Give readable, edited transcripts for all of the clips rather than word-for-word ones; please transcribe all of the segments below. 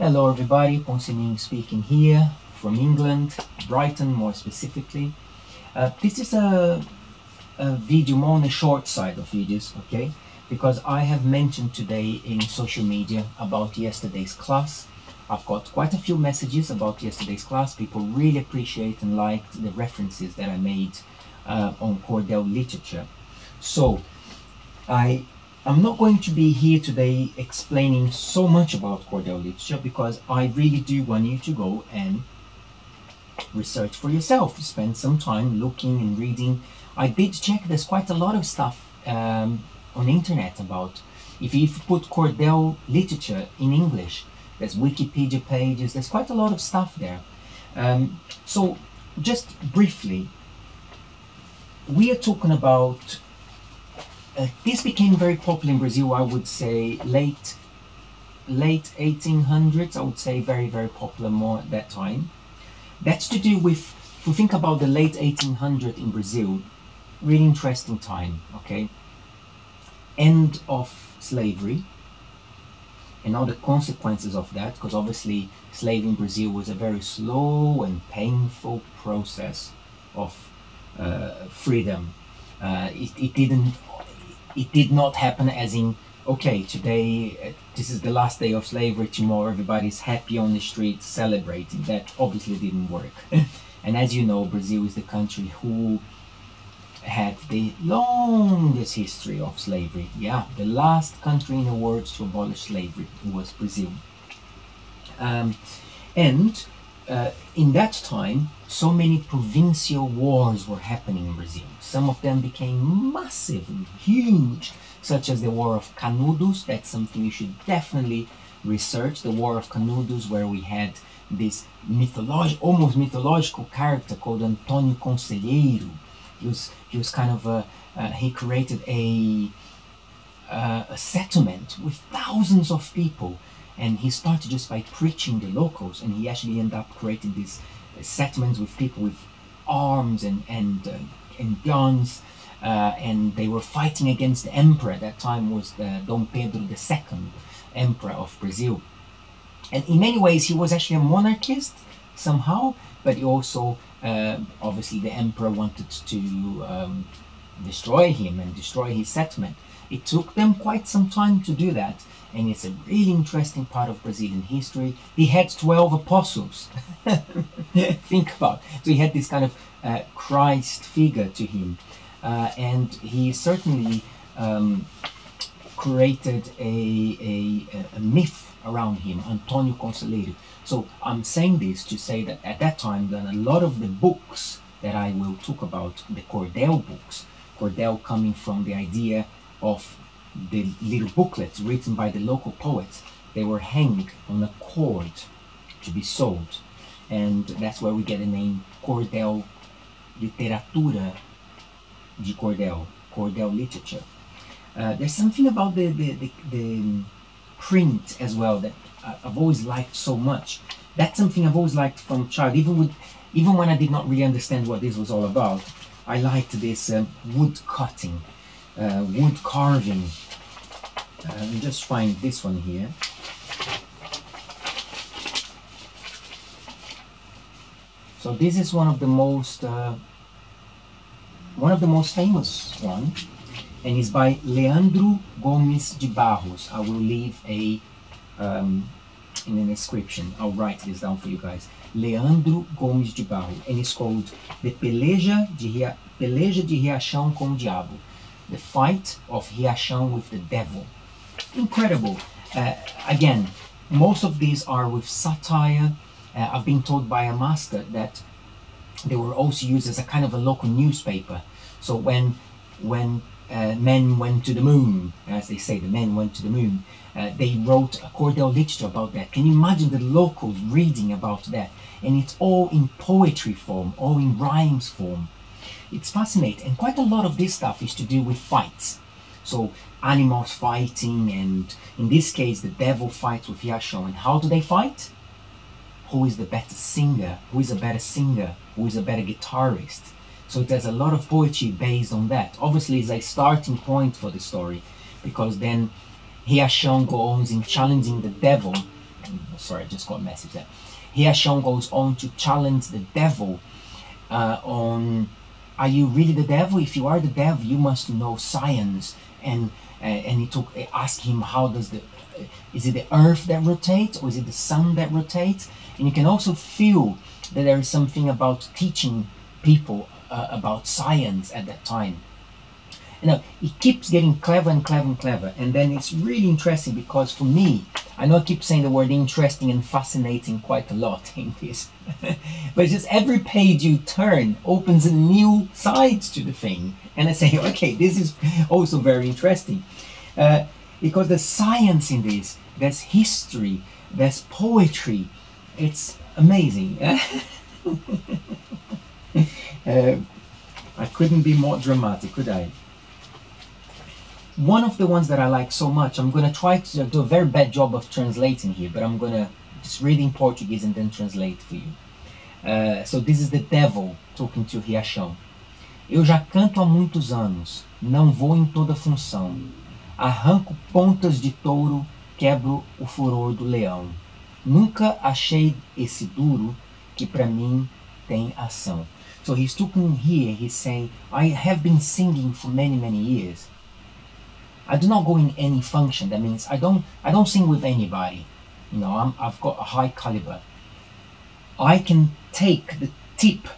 Hello everybody, Poncianinho speaking here from England, Brighton more specifically. This is a video more on the short side of videos, okay? Because I have mentioned today in social media about yesterday's class. I've got quite a few messages about yesterday's class. People really appreciate and liked the references that I made on Cordel literature. So I'm not going to be here today explaining so much about Cordel literature because I really do want you to go and research for yourself, spend some time looking and reading. I did check, there's quite a lot of stuff on the internet about, if you put Cordel literature in English, there's Wikipedia pages, there's quite a lot of stuff there. So just briefly, we are talking about this became very popular in Brazil, I would say late 1800s, I would say very popular more at that time. That's to do with, if we think about the late 1800s in Brazil, really interesting time, okay? End of slavery and all the consequences of that, because obviously slavery in Brazil was a very slow and painful process of freedom. It did not happen as in, okay, today this is the last day of slavery, tomorrow everybody's happy on the streets celebrating. That obviously didn't work. And as you know, Brazil is the country who had the longest history of slavery. Yeah, the last country in the world to abolish slavery was Brazil. In that time, so many provincial wars were happening in Brazil. Some of them became massive and huge, such as the War of Canudos. That's something you should definitely research. The War of Canudos, where we had this almost mythological character called Antônio Conselheiro. He was kind of he created a settlement with thousands of people. And he started just by preaching the locals, and he actually ended up creating these settlements with people with arms and guns, and they were fighting against the emperor. At that time was Dom Pedro II, emperor of Brazil. And in many ways he was actually a monarchist somehow, but he also, obviously the emperor wanted to destroy him and destroy his settlement. It took them quite some time to do that. And it's a really interesting part of Brazilian history. He had 12 apostles. Think about it. So he had this kind of Christ figure to him. And he certainly created a myth around him, Antônio Conselheiro. So I'm saying this to say that at that time, then a lot of the books that I will talk about, the Cordel books, Cordel coming from the idea of the little booklets written by the local poets, they were hanged on a cord to be sold, and that's where we get the name Cordel, Literatura de Cordel, Cordel literature. There's something about the print as well that I've always liked so much. That's something I've always liked from child, even when I did not really understand what this was all about. I liked this wood cutting, wood carving. Let me just find this one here. So this is one of the most famous one, and it's by Leandro Gomes de Barros. I will leave a in the description. I'll write this down for you guys. Leandro Gomes de Barros, and it's called the Peleja de Riachao com o Diabo. The fight of Riachao with the devil. Incredible. Again, most of these are with satire. I've been told by a master that they were also used as a kind of a local newspaper. So when men went to the moon, as they say, the men went to the moon, they wrote a Cordel literature about that. Can you imagine the locals reading about that? And it's all in poetry form, all in rhymes form. It's fascinating, and quite a lot of this stuff is to do with fights. So animals fighting, and in this case the devil fights with Riachao. And how do they fight? Who is the better singer? Who is a better singer? Who is a better guitarist? So there's a lot of poetry based on that. Obviously it's a starting point for the story, because then Riachao goes in challenging the devil sorry, I just got a message there. Riachao goes on to challenge the devil on, are you really the devil? If you are the devil, you must know science. And he asked him, how does is it the earth that rotates, or is it the sun that rotates? And you can also feel that there is something about teaching people about science at that time. You know, it keeps getting clever and clever and clever, and then it's really interesting because for me, I know I keep saying the word interesting and fascinating quite a lot in this, but it's just every page you turn opens a new side to the thing, and I say, okay, this is also very interesting, because there's science in this, there's history, there's poetry, it's amazing. I couldn't be more dramatic, could I? One of the ones that I like so much, I'm going to try to do a very bad job of translating here, but I'm going to just read in Portuguese and then translate for you. So this is the devil talking to Riachao. Eu já canto há muitos anos, não vou em toda função. Arranco pontas de touro, quebro o furor do leão. Nunca achei esse duro que pra mim tem ação. So he's talking here, he's saying, I have been singing for many, many years. I do not go in any function. That means I don't sing with anybody. You know, I've got a high caliber. I can take the tip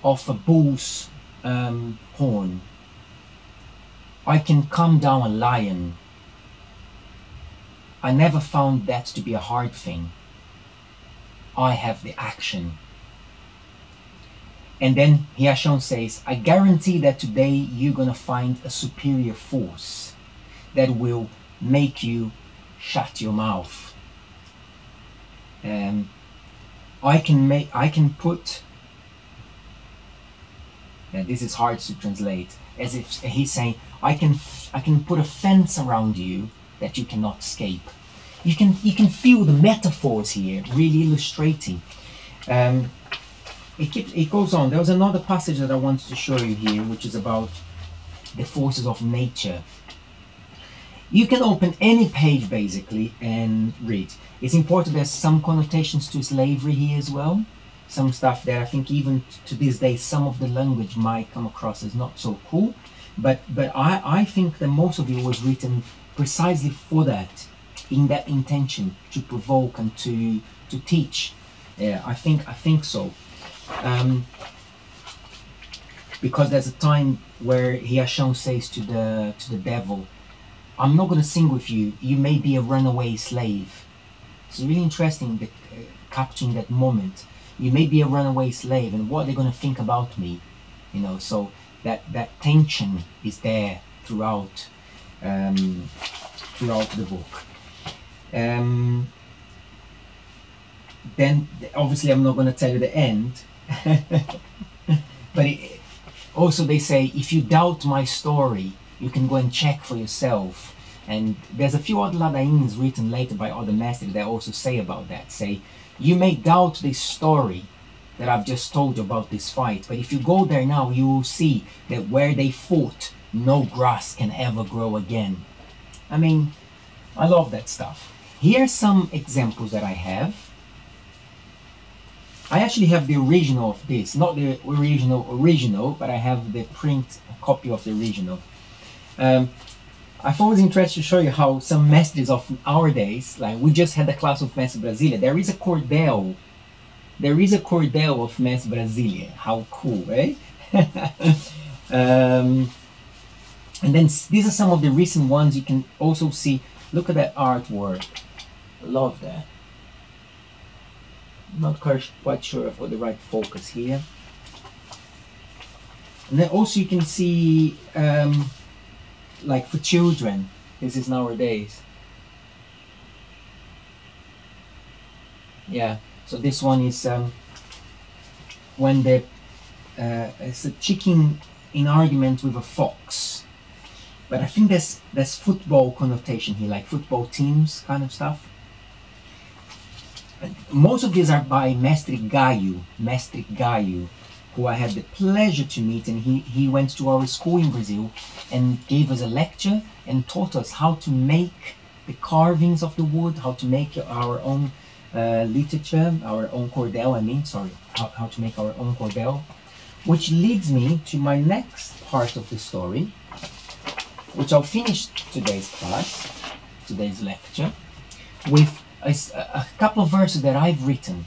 of a bull's horn. I can calm down a lion. I never found that to be a hard thing. I have the action. And then Riachao says, I guarantee that today you're gonna find a superior force that will make you shut your mouth. I can put, this is hard to translate, as if he's saying, I can put a fence around you that you cannot escape. You can feel the metaphors here, really illustrating. It goes on. There was another passage that I wanted to show you here, which is about the forces of nature. You can open any page basically and read. It's important, there's some connotations to slavery here as well. Some stuff that I think even to this day some of the language might come across as not so cool. But I think that most of it was written precisely for that, in that intention, to provoke and to teach. Yeah, I think so. Because there's a time where Riachao says to the devil, I'm not going to sing with you, you may be a runaway slave. It's really interesting capturing that moment. You may be a runaway slave, and what are they going to think about me? You know, so that tension is there throughout the book. Then obviously I'm not going to tell you the end, but also they say, if you doubt my story, you can go and check for yourself. And there's a few other ladains written later by other masters that also say about that. Say, you may doubt this story that I've just told you about this fight, but if you go there now, you will see that where they fought, no grass can ever grow again. I mean, I love that stuff. Here's some examples that I have. I actually have the original of this, not the original, but I have the print copy of the original. I thought it was interesting to show you how some mestres of our days, like we just had a class of Mestre Brasilia, there is a Cordel. There is a Cordel of Mestre Brasilia. How cool, eh? And then these are some of the recent ones. You can also see, look at that artwork. Love that. Not quite sure I've got the right focus here. And then also you can see, like for children, this is nowadays. Yeah, so this one is when it's a chicken in argument with a fox. But I think there's football connotation here, like football teams kind of stuff. And most of these are by Mestre Gaio, who I had the pleasure to meet, and he went to our school in Brazil and gave us a lecture and taught us how to make the carvings of the wood, how to make our own literature, our own Cordel, how to make our own Cordel, which leads me to my next part of the story, which I'll finish today's class, today's lecture, with a couple of verses that I've written.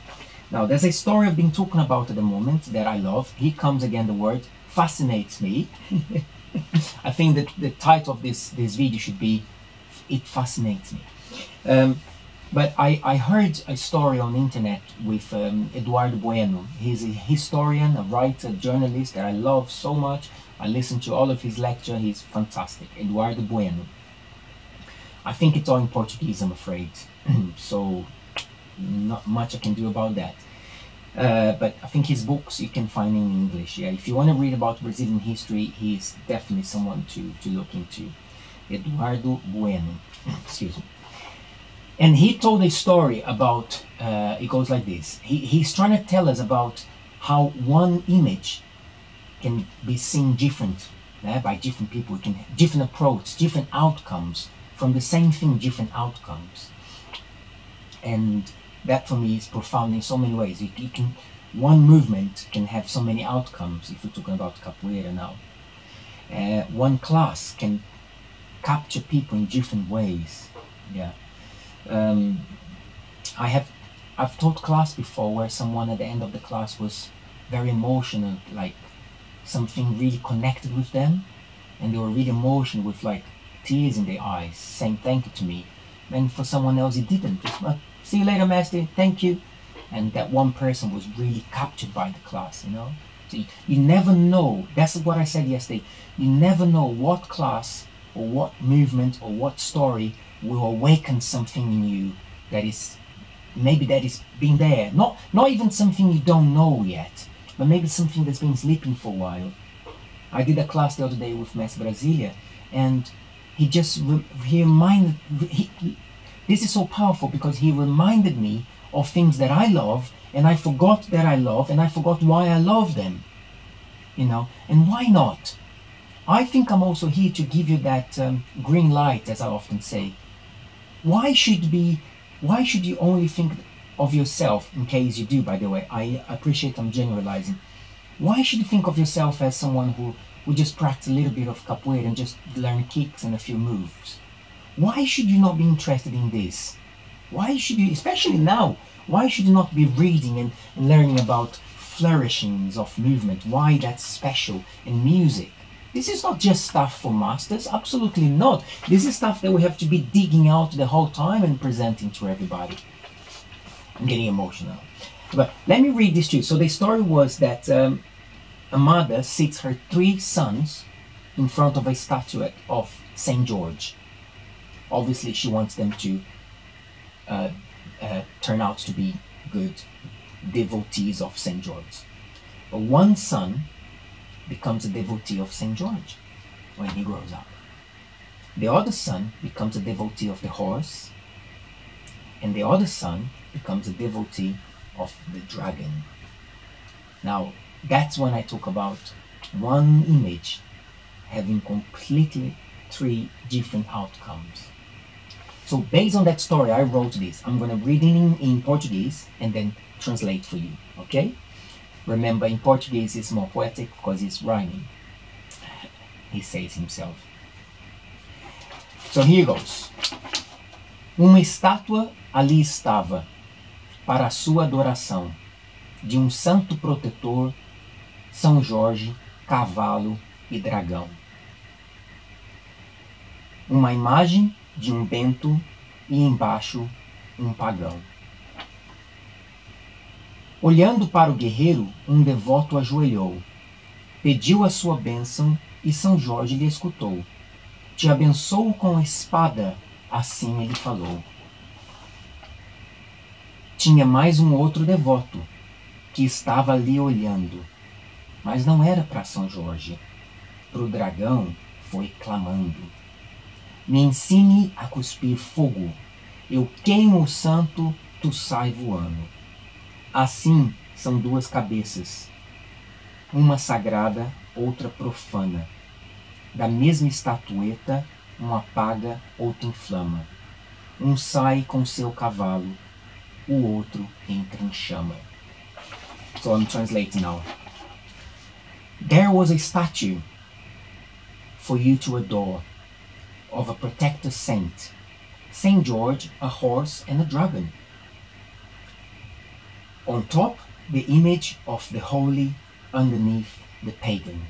Now, there's a story I've been talking about at the moment that I love. Here comes again the word, fascinates me. I think that the title of this video should be, It Fascinates Me. But I heard a story on the internet with Eduardo Bueno. He's a historian, a writer, journalist that I love so much. I listen to all of his lecture. He's fantastic. Eduardo Bueno. I think it's all in Portuguese, I'm afraid. So not much I can do about that. But I think his books you can find in English. Yeah, if you want to read about Brazilian history, he's definitely someone to look into. Eduardo Bueno. Excuse me. And he told a story about, it goes like this. He's trying to tell us about how one image can be seen different by different people. It can have different approach, different outcomes from the same thing, different outcomes. And that for me is profound in so many ways. One movement can have so many outcomes, if we're talking about capoeira now. One class can capture people in different ways. Yeah. I've taught class before where someone at the end of the class was very emotional, like something really connected with them, and they were really emotional with like tears in their eyes, saying thank you to me. And for someone else it didn't. Just, see you later, Master, thank you. And that one person was really captured by the class, you know. So you never know. That's what I said yesterday. You never know what class or what movement or what story will awaken something in you that is been there. Not even something you don't know yet, but maybe something that's been sleeping for a while. I did a class the other day with Mestre Brasilia, and this is so powerful because he reminded me of things that I love, and I forgot that I love, and I forgot why I love them. You know, and why not? I think I'm also here to give you that green light, as I often say. Why should you only think of yourself, in case you do, by the way, I appreciate I'm generalizing. Why should you think of yourself as someone who just practice a little bit of capoeira and just learn kicks and a few moves? Why should you not be interested in this? Why should you, especially now, why should you not be reading and learning about flourishings of movement, why that's special in music? This is not just stuff for masters, absolutely not. This is stuff that we have to be digging out the whole time and presenting to everybody. I'm getting emotional. But let me read this to you. So the story was that a mother sits her 3 sons in front of a statuette of Saint George. Obviously she wants them to turn out to be good devotees of Saint George. But one son becomes a devotee of Saint George when he grows up. The other son becomes a devotee of the horse, and the other son becomes a devotee of the dragon. Now, that's when I talk about one image having completely 3 different outcomes. So based on that story, I wrote this. I'm going to read it in Portuguese and then translate for you, okay? Remember, in Portuguese it's more poetic because it's rhyming. He says himself. So here goes. Uma estátua ali estava, para a sua adoração, de santo protetor, São Jorge, cavalo e dragão. Uma imagem de bento e embaixo pagão. Olhando para o guerreiro, devoto ajoelhou, pediu a sua bênção e São Jorge lhe escutou. Te abençoo com a espada, assim ele falou. Tinha mais outro devoto, que estava ali olhando, mas não era para São Jorge. Pro dragão foi clamando. Me ensine a cuspir fogo, eu queimo o santo, tu sai voando. Assim são 2 cabeças, uma sagrada, outra profana. Da mesma estatueta, apaga, outro inflama. Sai com seu cavalo, o outro entra em chama. So I'm translating now. There was a statue for you to adore of a protector saint, Saint George, a horse and a dragon. On top, the image of the holy, underneath the pagan.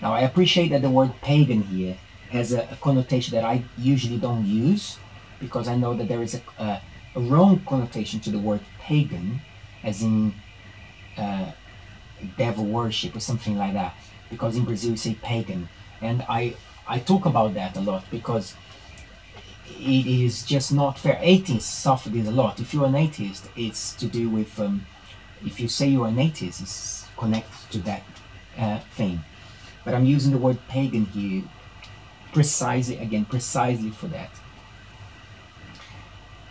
Now I appreciate that the word pagan here has a connotation that I usually don't use, because I know that there is a wrong connotation to the word pagan, as in devil worship or something like that, because in Brazil you say pagan, and I talk about that a lot because it is just not fair. Atheists suffer this a lot. If you're an atheist, it's to do with if you say you're an atheist, it's connected to that thing. But I'm using the word pagan here precisely for that.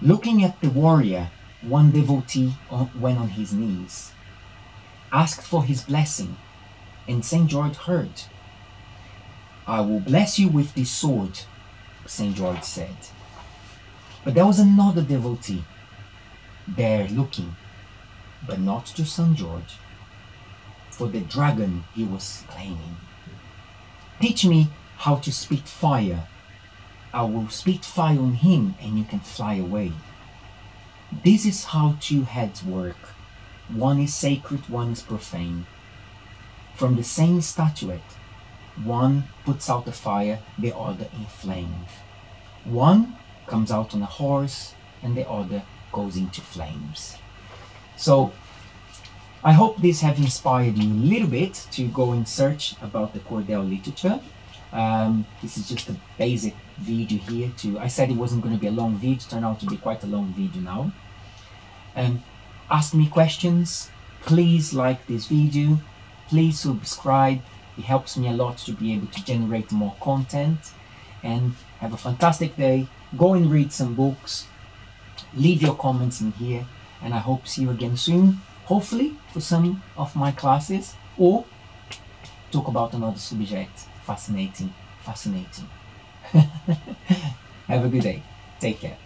Looking at the warrior, one devotee went on his knees, asked for his blessing, and St. George heard. I will bless you with this sword, St. George said. But there was another devotee there looking, but not to St. George, for the dragon he was claiming. Teach me how to spit fire. I will spit fire on him and you can fly away. This is how two heads work. One is sacred, one is profane. From the same statuette, one puts out the fire, the other inflames. One comes out on a horse and the other goes into flames. So I hope this have inspired you a little bit to go and search about the Cordel literature. This is just a basic video here. I said it wasn't going to be a long video, it turned out to be quite a long video now. Ask me questions, please like this video, please subscribe. It helps me a lot to be able to generate more content. And have a fantastic day. Go and read some books, leave your comments in here, and I hope to see you again soon, hopefully for some of my classes, or talk about another subject. Fascinating. Have a good day. Take care.